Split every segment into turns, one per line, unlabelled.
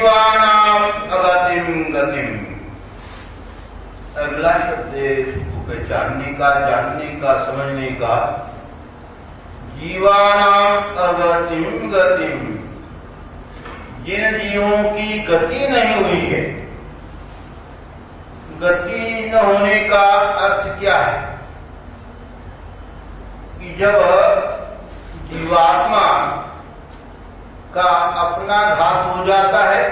जीवानां जीवानाम अगतिम गतिम। अगला शब्द इसको पहचानने का, जानने का, समझने का। जीवानाम अगतिम गतिम, जिन जीवों की गति नहीं हुई है। गति न होने का अर्थ क्या है कि जब जीवात्मा का अपना घात हो जाता है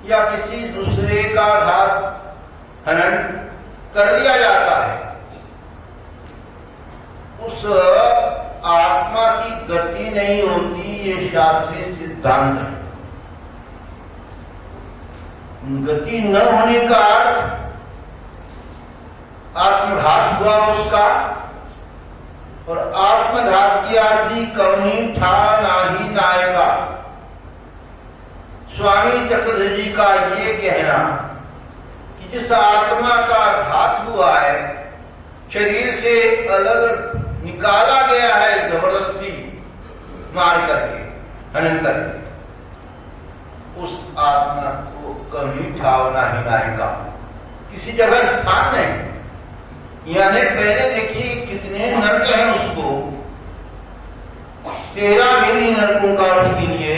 या किसी दूसरे का घात हनन कर लिया जाता है, उस आत्मा की गति नहीं होती। ये शास्त्रीय सिद्धांत है। गति न होने का अर्थ आत्मघात हुआ उसका, और आत्मघात की आसी कवनी था नाही नायका। स्वामी चक्रधर जी का ये कहना कि जिस आत्मा का घात हुआ है, शरीर से अलग निकाला गया है जबरदस्ती मार करके, हनन करके, उस आत्मा को कभी ठावना ही नायका, किसी जगह स्थान नहीं। यानी पहले देखिए कितने नरक हैं उसको, 13 विधि नरकों का उसके लिए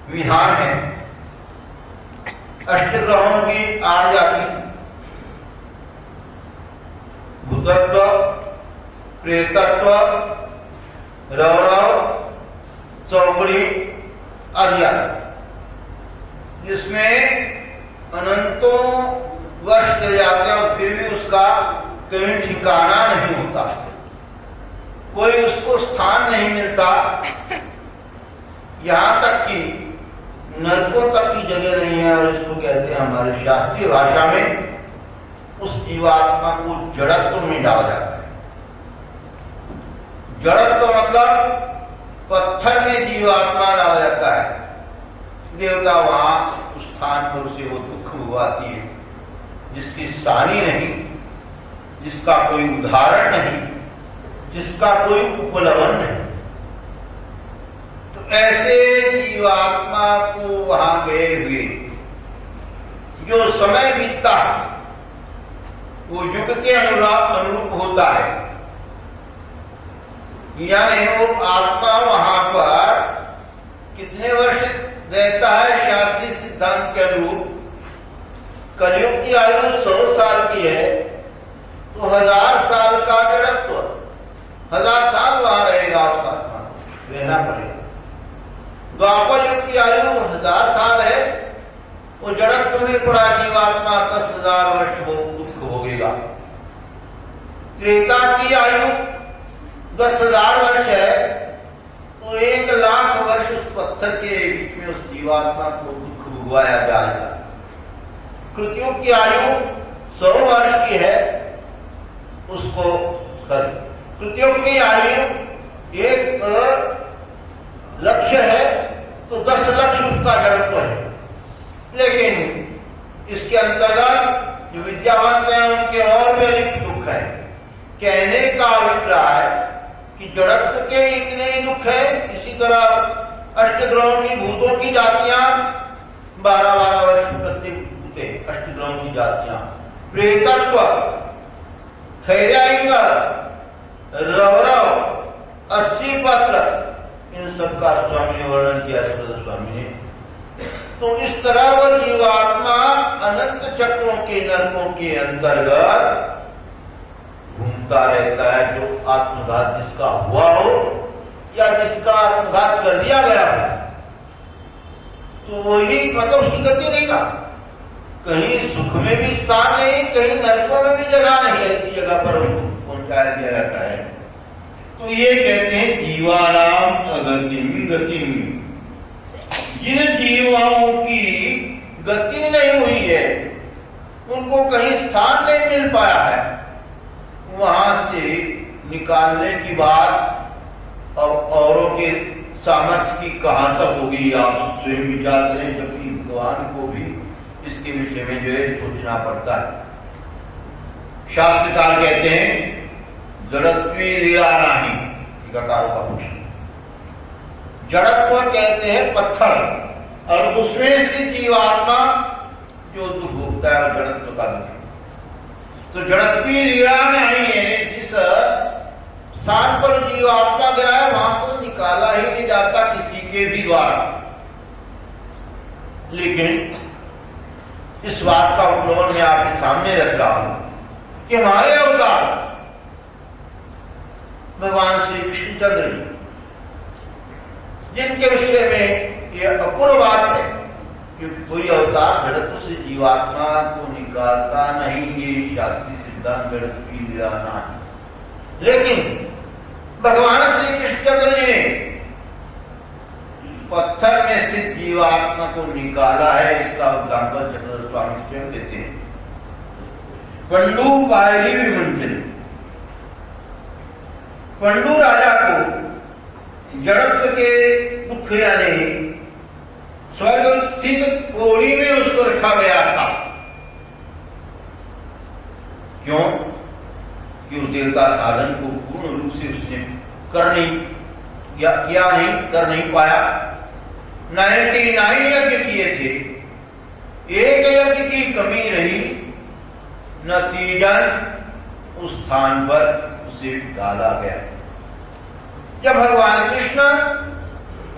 विहार है। अष्टग्रहों की 8 जाति, भूतत्व, प्रेतत्व, रौरव, चौकड़ी आदि, जिसमें अनंतों वर्ष चले जाते हैं और फिर भी उसका कहीं ठिकाना नहीं होता, कोई उसको स्थान नहीं मिलता। यहाँ तक कि नरकों तक की जगह नहीं है। और इसको कहते हैं हमारे शास्त्रीय भाषा में, उस जीवात्मा को जड़त्व में डाला जाता है। जड़त्व मतलब पत्थर में जीवात्मा डाला जाता है। देवता वहां उस स्थान पर उसे वो दुख भुगवाती है जिसकी सानी नहीं, जिसका कोई उदाहरण नहीं, जिसका कोई उपलब्ध नहीं। तो ऐसे जीवात्मा को वहां गए हुए जो समय बीतता है वो युग के अनुरूप होता है। यानी वो आत्मा वहां पर कितने वर्ष रहता है? शास्त्रीय सिद्धांत के अनुरूप कलयुग की आयु 100 साल की है, तो 1000 साल का जड़त्व, 1000 साल वहां रहेगा, उस आत्मा को रहना पड़ेगा। द्वापर युग की आयु 1000 साल है, वो जड़त्व में पड़ा जीवात्मा 10,000 वर्ष वो दुख भोगेगा। त्रेता की आयु 10,000 वर्ष है, तो 1,00,000 वर्ष उस पत्थर के बीच में उस जीवात्मा को दुख भुगवाया जाएगा। कृतयुग की आयु 100 वर्ष की है, उसको कृतयुग की आयु 1 लक्ष्य है, तो 10 लक्ष्य उसका जड़त्व है। लेकिन इसके अंतर्गत जो विद्यावंत हैं उनके और भी अधिक दुख है। कहने का अभिप्राय कि जड़त्व के इतने ही दुख है। इसी तरह अष्टग्रहों की, भूतों की जातियां 12-12 वर्ष प्रति भूते, अष्टग्रहों की जातियां। प्रेतत्व, थैर्याइंग, रवरव, 80 पत्र, इन सब का स्वामी ने वर्णन किया, स्वामी ने। तो इस तरह वो जीवात्मा अनंत चक्रों के नरकों के अंतर्गत घूमता रहता है। जो आत्मघात जिसका हुआ हो या जिसका आत्मघात कर दिया गया हो, तो वही मतलब उसकी गति नहीं ना, कहीं सुख में भी स्थान नहीं, कहीं नरकों में भी जगह नहीं, ऐसी जगह पर उनको पहुंचा दिया जाता है। तो ये कहते हैं जीवानाम अगतिम गतिम, जिन जीवाओं की गति नहीं हुई है, उनको कहीं स्थान नहीं मिल पाया है, वहां से निकालने की बात और औरों के सामर्थ्य की कहां तक होगी, आप स्वयं विचार करें। जबकि भगवान को भी इसके विषय में जो है सोचना पड़ता है। शास्त्रकार कहते हैं जड़त्वी लीला नाही, गकारों का प्रश्न। जड़त्व कहते हैं पत्थर, और उसमें स्थित जीवात्मा जो दुख भोगता है और जड़त्व का दुख है। तो जड़त्वी लीला नहीं है, जिस स्थान पर जीवात्मा गया है वहां से निकाला ही नहीं जाता किसी के भी द्वारा। लेकिन इस बात का उपलोन मैं आपके सामने रख रहा हूं कि हमारे अवतार भगवान श्री कृष्णचंद्र जी, जिनके विषय में यह अपूर्व बात है क्योंकि कोई अवतार जड़त्व से जीवात्मा को निकालता नहीं, ये शास्त्रीय सिद्धांत जड़त्व की लीला नहीं। लेकिन भगवान श्री कृष्णचंद्र जी ने पत्थर में स्थित जीवात्मा को निकाला है। इसका एग्जाम्पल चक्रधर स्वामी स्वयं देते हैं। पंडु पायली विमंचन, पंडु राजा को जड़त्व के दुख यानी स्वर्ग स्थित पौड़ी में उसको रखा गया था। क्यों? कि उस देवता साधन को पूर्ण रूप से उसने कर नहीं पाया। 99 यज्ञ किए थे, एक यज्ञ की कमी रही, नतीजन उस स्थान पर उसे डाला गया। जब भगवान कृष्ण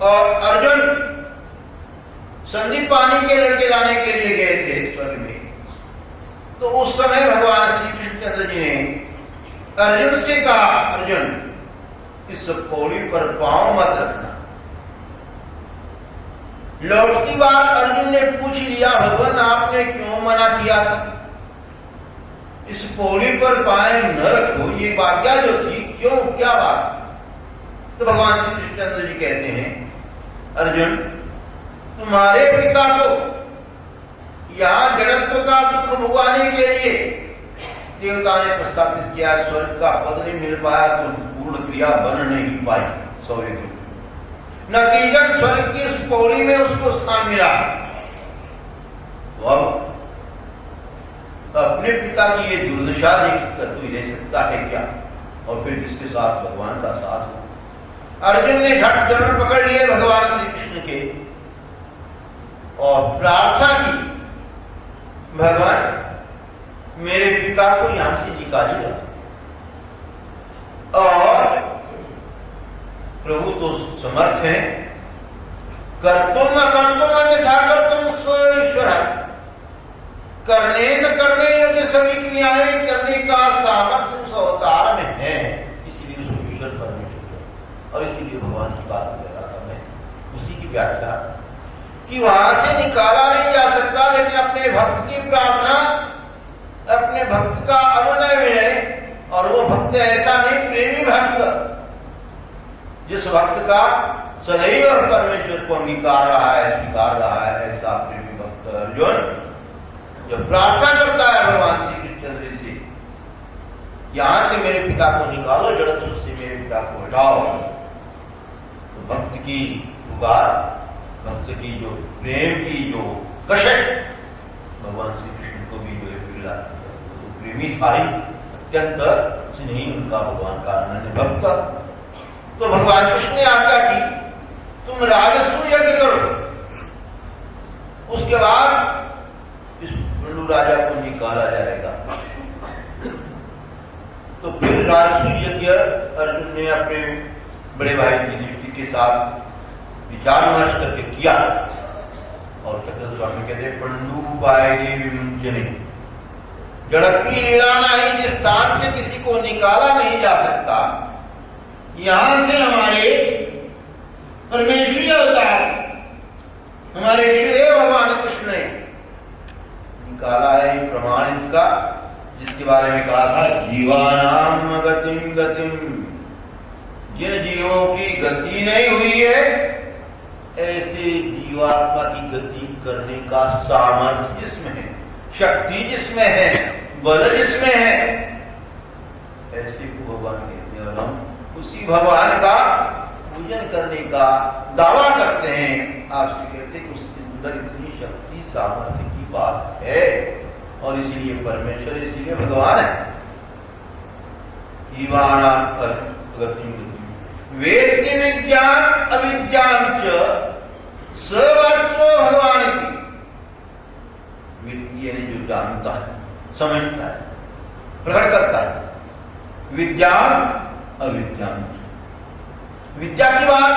और अर्जुन संदीपानी के लड़के लाने के लिए गए थे स्वर्ग में, तो उस समय भगवान श्री कृष्णचंद्र जी ने अर्जुन से कहा, अर्जुन इस पौड़ी पर पांव मत रखना। लौटती बार अर्जुन ने पूछ लिया, भगवान आपने क्यों मना किया था? इस पौड़ी पर पांव न रखो, ये आज्ञा जो थी, क्यों, क्या बात? तो भगवान श्री कृष्णचंद्र जी कहते हैं, अर्जुन तुम्हारे पिता को यहां जड़त्व का दुख भुगवाने के लिए देवता ने प्रस्तावित किया, स्वर्ग का पद नहीं मिल पाया तो पूर्ण क्रिया बन नहीं पाई। सौर्य नतीजन स्वर्ग की उस पौड़ी में उसको स्थान मिला। तो अब अपने पिता की ये दुर्दशा देखकर कोई रह सकता है क्या? और फिर जिसके साथ भगवान का साथ हो। अर्जुन ने झट चरण पकड़ लिए भगवान श्री कृष्ण के और प्रार्थना की, भगवान मेरे पिता को यहां से निकालिएगा। और प्रभु तो समर्थ है, कर्तुम न कर्तुम अन्यथा कर्तुम स्व ईश्वर। करने न करने योग्य सभी क्रियाएं करने का सामर्थ्य उस अवतार में है, इसीलिए उसको ईश्वर परमेश्वर। और इसीलिए भगवान की बात कर रहा था मैं, उसी की व्याख्या कि वहां से निकाला नहीं जा सकता, लेकिन अपने भक्त की प्रार्थना, अपने भक्त का अनुनय विनय, और वो भक्त ऐसा नहीं, प्रेमी भक्त जिस भक्त का सदैव परमेश्वर को अंगीकार रहा है, स्वीकार रहा है, ऐसा प्रेमी भक्त अर्जुन जब प्रार्थना करता है भगवान श्री कृष्णचंद्र से, यहां से मेरे पिता को निकालो, जड़त्व से मेरे पिता को हटाओ, तो भक्त की पुकार, भक्त की जो प्रेम की जो कशिश भगवान श्री कृष्ण को भी जो है पिघला। तो प्रेमी था ही, अत्यंत स्नेही उनका भगवान का अनन्य भक्त। तो भगवान कृष्ण ने आज्ञा की, तुम राजस्व यज्ञ करो, उसके बाद इस पंडु राजा को निकाला जाएगा। तो फिर राजस्व यज्ञ अर्जुन ने अपने बड़े भाई की दृष्टि के साथ विचार विमर्श करके किया। और चक्रधर स्वामी कहते पंडु पायली विमुंचने, जड़त्वी लीला नहीं, जिस स्थान से किसी को निकाला नहीं जा सकता, यहां से हमारे परमेश्वरी अवतार हमारे श्रीदेव भगवान कृष्ण ने निकाला है। प्रमाण इसका, जिसके बारे में कहा था, जीवानाम गतिम गतिम, जिन जीवों की गति नहीं हुई है, ऐसे जीवात्मा की गति करने का सामर्थ्य जिसमें है, शक्ति जिसमें है, बल जिसमें है, ऐसे को भगवान कहते हैं। और हम उसी भगवान का पूजन करने का दावा करते हैं। आपसे कहते हैं कि उसके अंदर इतनी शक्ति सामर्थ्य की बात है, और इसीलिए परमेश्वर, इसीलिए भगवान है। वेत्ति विद्यां अविद्यां च सवाच्यो भगवान की व्यक्ति यानी जो जानता है, समझता है, प्रकट करता है। विज्ञान अविज्ञान, विद्या की बात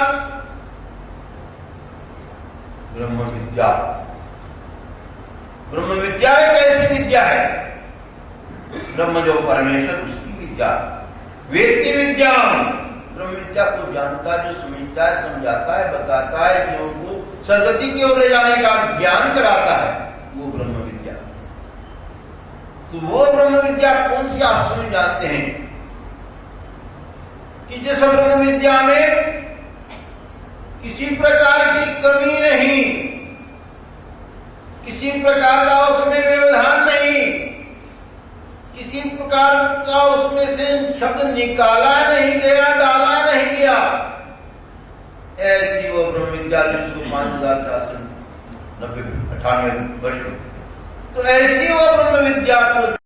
ब्रह्म विद्या। ब्रह्म विद्या एक ऐसी विद्या है, ब्रह्म जो परमेश्वर उसकी विद्या। व्यक्ति विद्या, ब्रह्म विद्या को जानता है, जो समझता है, समझाता है, बताता है, जीवों को सदगति की ओर ले जाने का ज्ञान कराता है, वो ब्रह्म विद्या। तो वो ब्रह्म विद्या कौन सी आप समझ जानते हैं कि जिस ब्रह्म विद्या में किसी प्रकार की कमी नहीं, किसी प्रकार का उसमें व्यवधान नहीं, किसी प्रकार का उसमें से शब्द निकाला नहीं गया, डाला नहीं गया, ऐसी वो ब्रह्म विद्या जिसको 5498 वर्ष, तो ऐसी वो ब्रह्म विद्या को